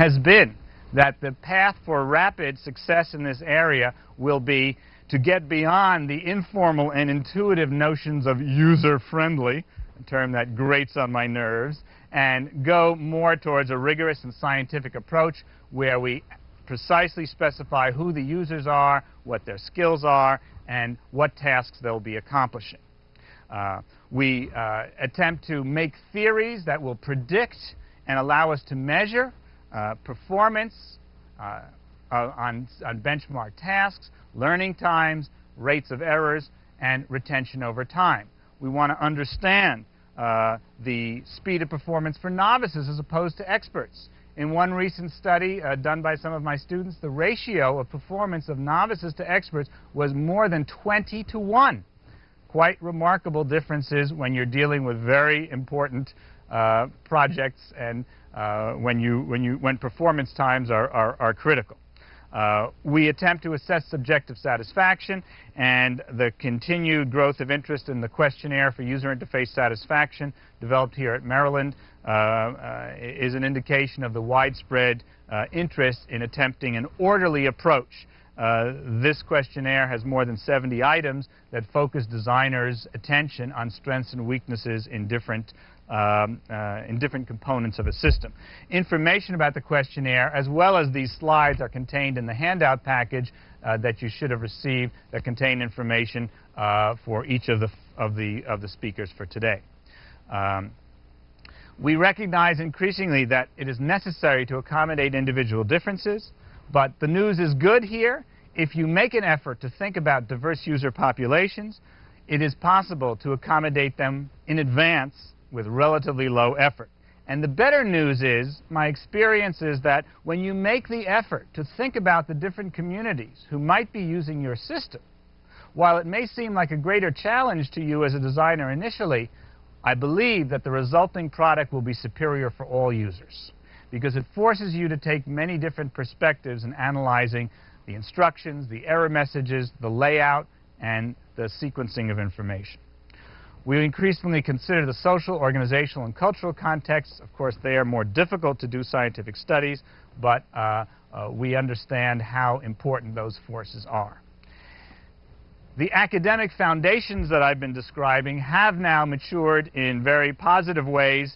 has been that the path for rapid success in this area will be to get beyond the informal and intuitive notions of user-friendly, a term that grates on my nerves, and go more towards a rigorous and scientific approach where we precisely specify who the users are, what their skills are, and what tasks they'll be accomplishing. We attempt to make theories that will predict and allow us to measure performance on benchmark tasks, learning times, rates of errors, and retention over time. We want to understand the speed of performance for novices as opposed to experts. In one recent study done by some of my students, the ratio of performance of novices to experts was more than 20 to 1. Quite remarkable differences when you're dealing with very important projects and when performance times are critical. We attempt to assess subjective satisfaction, and the continued growth of interest in the questionnaire for user interface satisfaction developed here at Maryland is an indication of the widespread interest in attempting an orderly approach. This questionnaire has more than 70 items that focus designers' attention on strengths and weaknesses in different components of a system. Information about the questionnaire, as well as these slides, are contained in the handout package that you should have received that contain information for each of the speakers for today. We recognize increasingly that it is necessary to accommodate individual differences, but the news is good here. If you make an effort to think about diverse user populations, it is possible to accommodate them in advance with relatively low effort. And the better news is, my experience is that when you make the effort to think about the different communities who might be using your system, while it may seem like a greater challenge to you as a designer initially, I believe that the resulting product will be superior for all users, because it forces you to take many different perspectives in analyzing the instructions, the error messages, the layout, and the sequencing of information. We increasingly consider the social, organizational, and cultural contexts. Of course, they are more difficult to do scientific studies, but we understand how important those forces are. The academic foundations that I've been describing have now matured in very positive ways